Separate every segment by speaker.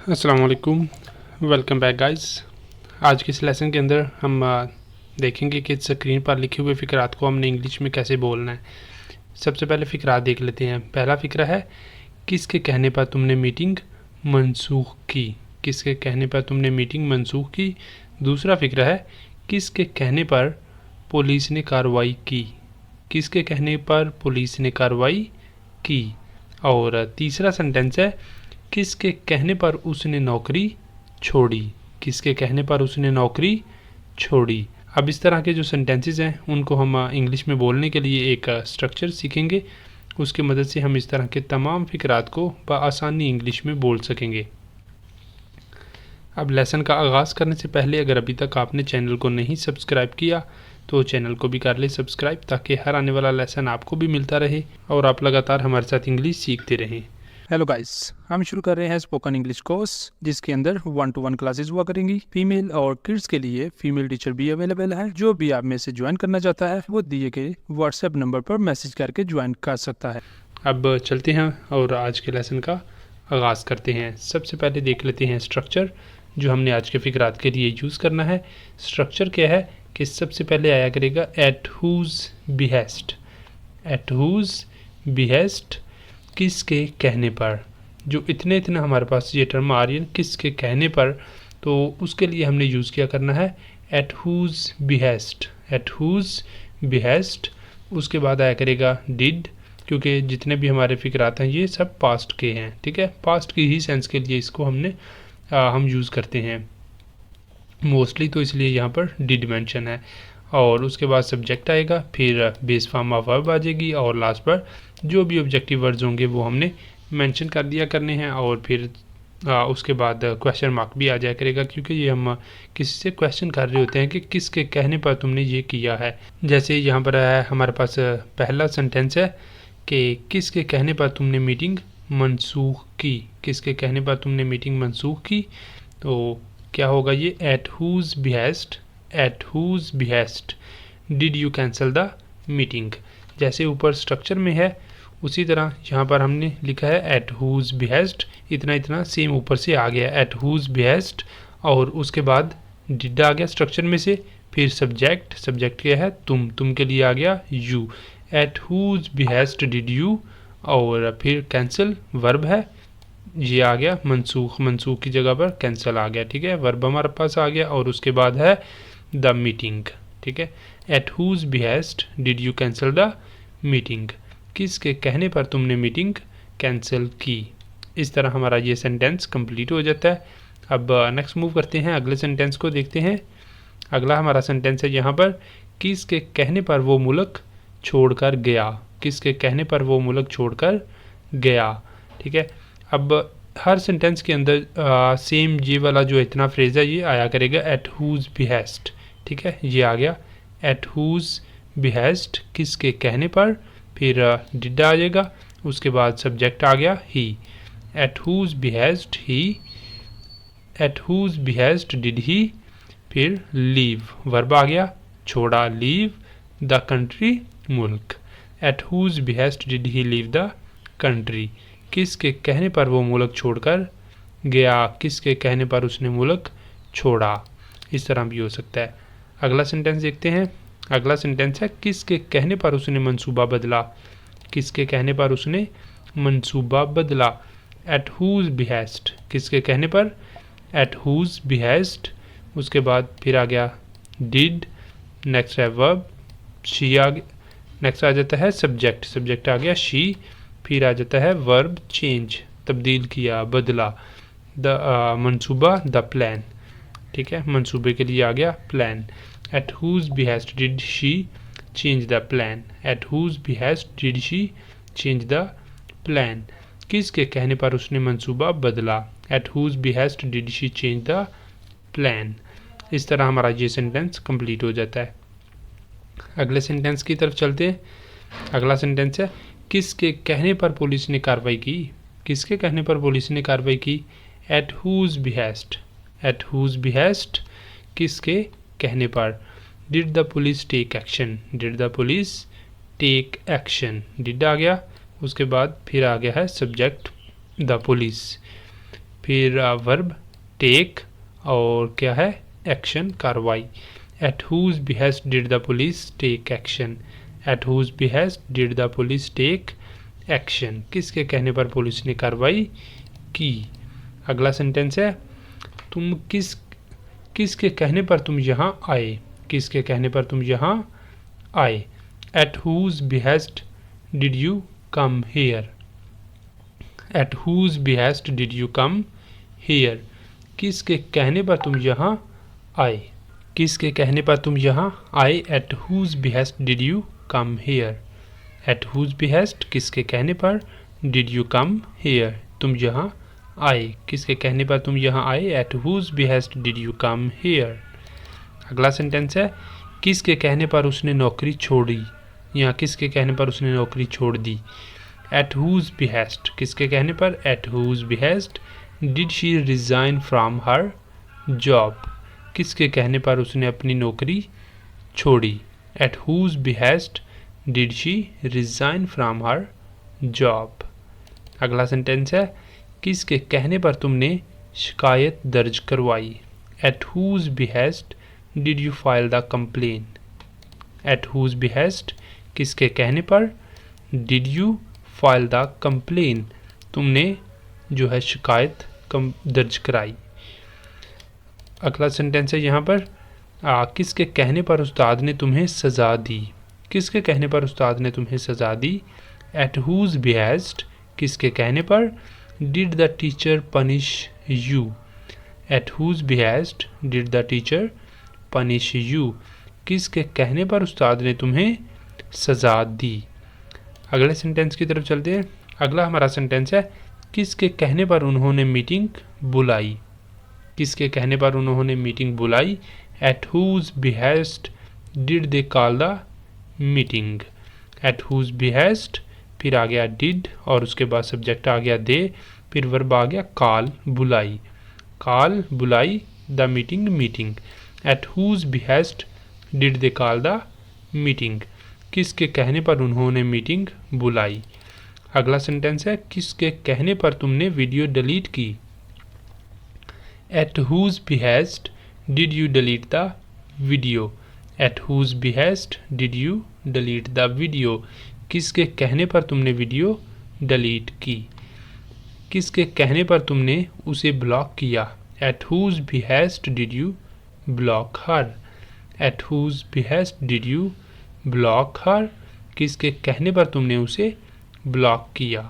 Speaker 1: अस्सलाम वालेकुम, welcome back guys. आज के इस लेसन के अंदर हम देखेंगे कि स्क्रीन पर लिखे हुए फ़िक्रात को हमने इंग्लिश में कैसे बोलना है। सबसे पहले फ़िक्रात देख लेते हैं। पहला फ़िक्रा है, किसके कहने पर तुमने मीटिंग मनसूख की। किसके कहने पर तुमने मीटिंग मनसूख की। दूसरा फ़िक्रा है, किसके कहने पर पुलिस ने कार्रवाई की। किसके कहने पर पुलिस ने कार्रवाई की। और तीसरा सेंटेंस है, किसके कहने पर उसने नौकरी छोड़ी। किसके कहने पर उसने नौकरी छोड़ी। अब इस तरह के जो सेंटेंसेस हैं उनको हम इंग्लिश में बोलने के लिए एक स्ट्रक्चर सीखेंगे। उसकी मदद से हम इस तरह के तमाम फ़िक्रात को बआसानी इंग्लिश में बोल सकेंगे। अब लेसन का आगाज़ करने से पहले अगर अभी तक आपने चैनल को नहीं सब्सक्राइब किया तो चैनल को भी कर ले सब्सक्राइब, ताकि हर आने वाला लेसन आपको भी मिलता रहे और आप लगातार हमारे साथ इंग्लिश सीखते रहें।
Speaker 2: हेलो गाइस, हम शुरू कर रहे हैं स्पोकन इंग्लिश कोर्स, जिसके अंदर 1-to-1 क्लासेस हुआ करेंगी। फीमेल और किड्स के लिए फीमेल टीचर भी अवेलेबल है। जो भी आप में से ज्वाइन करना चाहता है वो दिए गए व्हाट्सएप नंबर पर मैसेज करके ज्वाइन कर सकता है।
Speaker 1: अब चलते हैं और आज के लेसन का आगाज़ करते हैं। सबसे पहले देख लेते हैं स्ट्रक्चर जो हमने आज के फ़िक्रात के लिए यूज़ करना है। स्ट्रक्चर क्या है कि सबसे पहले आया करेगा at whose behest. At whose behest, किसके कहने पर। जो इतने हमारे पास ये टर्म आ रही है किसके कहने पर, तो उसके लिए हमने यूज़ किया करना है at whose behest. At whose behest. उसके बाद आया करेगा डिड, क्योंकि जितने भी हमारे फ़िक्रात हैं ये सब पास्ट के हैं, ठीक है। पास्ट की ही सेंस के लिए इसको हम यूज़ करते हैं मोस्टली, तो इसलिए यहाँ पर डिड मेंशन है। और उसके बाद सब्जेक्ट आएगा, फिर बेस फॉर्म ऑफ वर्ब आ जाएगी, और लास्ट पर जो भी ऑब्जेक्टिव वर्ड्स होंगे वो हमने मेंशन कर दिया करने हैं। और फिर उसके बाद क्वेश्चन मार्क भी आ जाया करेगा, क्योंकि ये हम किसी से क्वेश्चन कर रहे होते हैं कि किसके कहने पर तुमने ये किया है। जैसे यहाँ पर है हमारे पास पहला सेंटेंस है कि किसके कहने पर तुमने मीटिंग मनसूख की। किसके कहने पर तुमने मीटिंग मनसूख की, तो क्या होगा ये, at whose behest. At whose behest did you cancel the meeting. जैसे ऊपर स्ट्रक्चर में है उसी तरह यहाँ पर हमने लिखा है एट हुज़ बिहेस्ट। इतना सेम ऊपर से आ गया एट हुज़ बिहेस्ट, और उसके बाद डिड आ गया स्ट्रक्चर में से। फिर सब्जेक्ट क्या है, तुम के लिए आ गया you. At whose behest did you, और फिर कैंसिल वर्ब है, ये आ गया मनसूख की जगह पर कैंसिल आ गया, ठीक है। वर्ब हमारे पास आ गया, और उसके बाद है द मीटिंग, ठीक है। At whose behest did you cancel the meeting. किसके कहने पर तुमने मीटिंग कैंसिल की। इस तरह हमारा ये सेंटेंस कंप्लीट हो जाता है। अब नेक्स्ट मूव करते हैं, अगले सेंटेंस को देखते हैं। अगला हमारा सेंटेंस है यहाँ पर, किसके कहने पर वो मुल्क छोड़कर गया। किसके कहने पर वो मुल्क छोड़कर गया, ठीक है। अब हर सेंटेंस के अंदर सेम ये वाला जो इतना फ्रेज है ये आया करेगा एट हुज़ बिहेस्ट, ठीक है। ये आ गया एट हुज़ बिहेस्ट, किसके कहने पर, फिर डिड आ जाएगा, उसके बाद सब्जेक्ट आ गया he. At whose behest he, at whose behest did he, फिर लीव वर्ब आ गया, छोड़ा, लीव द कंट्री मुल्क। At whose behest did he leave the country, किसके कहने पर वो मुल्क छोड़कर गया। किसके कहने पर उसने मुल्क छोड़ा। इस तरह भी हो सकता है। अगला सेंटेंस देखते हैं। अगला सेंटेंस है, किसके कहने पर उसने मंसूबा बदला। किसके कहने पर उसने मंसूबा बदला। एट हुज़ बिहेस्ट, किसके कहने पर, एट हुज़ बिहेस्ट। उसके बाद फिर आ गया डिड, नेक्स्ट है वर्ब, शी आ गया, नेक्स्ट आ जाता है सब्जेक्ट आ गया शी, फिर आ जाता है वर्ब चेंज, तब्दील किया, बदला, द मंसूबा द प्लान, ठीक है। मंसूबे के लिए आ गया plan. At whose behest did she change the plan. At whose behest did she change the plan, किसके कहने पर उसने मंसूबा बदला। At whose behest did she change the plan. इस तरह हमारा ये सेंटेंस कंप्लीट हो जाता है। अगले सेंटेंस की तरफ चलते हैं। अगला सेंटेंस है, किसके कहने पर पुलिस ने कार्रवाई की। किसके कहने पर पुलिस ने कार्रवाई की। At whose behest. At whose behest, किसके कहने पर। Did the police take action. Did the police take action, did आ गया, उसके बाद फिर आ गया है सब्जेक्ट द पुलिस, फिर वर्ब टेक और क्या है एक्शन कार्रवाई। At whose behest did the police take action, at whose behest did the police take action, किसके कहने पर पुलिस ने कार्रवाई की। अगला सेंटेंस है तुम किसके कहने पर तुम यहाँ आए, किसके कहने पर तुम यहाँ आए। At whose behest did you come here, at whose behest did you come here, किसके कहने पर तुम यहाँ आए, किसके कहने पर तुम यहाँ आए। At whose behest did you come here, at whose behest किसके कहने पर, डिड यू कम हेयर तुम यहाँ आए, किसके कहने पर तुम यहाँ आए। At whose behest did you come here. अगला सेंटेंस है किसके कहने पर उसने नौकरी छोड़ी, यहाँ किसके कहने पर उसने नौकरी छोड़ दी। एट हुज बिहेस्ट किसके कहने पर, at whose behest did she resign from her job, किसके कहने पर उसने अपनी नौकरी छोड़ी। At whose behest did she resign from her job. अगला सेंटेंस है किसके कहने पर तुमने शिकायत दर्ज करवाई। At whose behest did you file the complaint, at whose behest किसके कहने पर, did you file the complaint तुमने जो है शिकायत दर्ज कराई। अगला सेंटेंस है यहाँ पर किसके कहने पर उस्ताद ने तुम्हें सज़ा दी, किसके कहने पर उस्ताद ने तुम्हें सज़ा दी। एट हुज बिहेस्ट किसके कहने पर, did the teacher punish you, at whose behest did the teacher punish you, किसके कहने पर उस्ताद ने तुम्हें सज़ा दी। अगले सेंटेंस की तरफ चलते हैं। अगला हमारा सेंटेंस है किसके कहने पर उन्होंने मीटिंग बुलाई, किसके कहने पर उन्होंने मीटिंग बुलाई। At whose behest did they call the meeting, at whose behest फिर आ गया डिड और उसके बाद सब्जेक्ट आ गया दे, फिर वर्ब आ गया कॉल बुलाई, कॉल बुलाई the meeting meeting. At whose behest did they call the meeting, किसके कहने पर उन्होंने मीटिंग बुलाई। अगला सेंटेंस है किसके कहने पर तुमने वीडियो डिलीट की। At whose behest did you delete the video, at whose behest did you delete the video, किसके कहने पर तुमने वीडियो डिलीट की, किसके कहने पर तुमने उसे ब्लॉक किया। At whose behest did you block her, at whose behest did you block her, किसके कहने पर तुमने उसे ब्लॉक किया।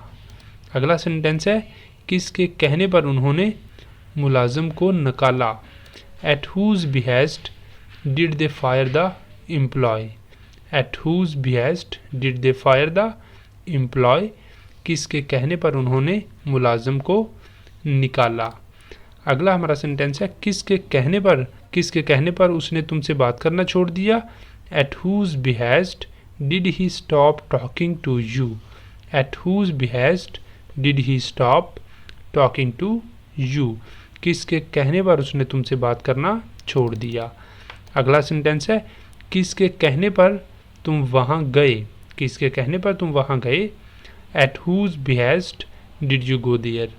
Speaker 1: अगला सेंटेंस है किसके कहने पर उन्होंने मुलाजिम को निकाला। At whose behest did they fire the employee, at whose behest did they fire the employee, किसके कहने पर उन्होंने मुलाजिम को निकाला। अगला हमारा सेंटेंस है किसके कहने पर उसने तुमसे बात करना छोड़ दिया। At whose behest did he stop talking to you, at whose behest did he stop talking to you, किसके कहने पर उसने तुमसे बात करना छोड़ दिया। अगला सेंटेंस है किसके कहने पर तुम वहाँ गए, किसके कहने पर तुम वहाँ गए। At whose behest did you go there,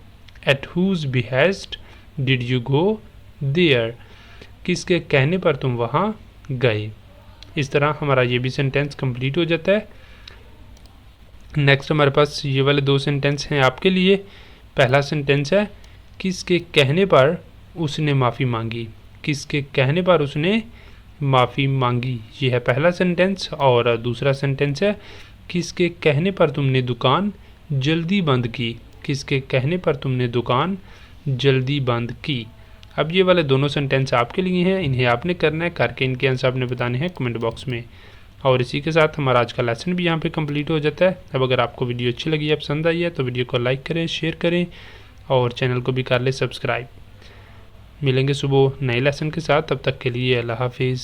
Speaker 1: at whose behest did you go there, किसके कहने पर तुम वहाँ गए। इस तरह हमारा ये भी सेंटेंस कंप्लीट हो जाता है। नेक्स्ट हमारे पास ये वाले दो सेंटेंस हैं आपके लिए। पहला सेंटेंस है किसके कहने पर उसने माफ़ी मांगी, किसके कहने पर उसने माफ़ी मांगी, ये है पहला सेंटेंस। और दूसरा सेंटेंस है किसके कहने पर तुमने दुकान जल्दी बंद की, किसके कहने पर तुमने दुकान जल्दी बंद की। अब ये वाले दोनों सेंटेंस आपके लिए हैं, इन्हें आपने करना है, करके इनके आंसर आपने बताने हैं कमेंट बॉक्स में। और इसी के साथ हमारा आज का लेसन भी यहाँ पे कंप्लीट हो जाता है। अब अगर आपको वीडियो अच्छी लगी है, पसंद आई है, तो वीडियो को लाइक करें, शेयर करें और चैनल को भी कर लें सब्सक्राइब। मिलेंगे सुबह नए लेसन के साथ, तब तक के लिए अल्लाह हाफिज़।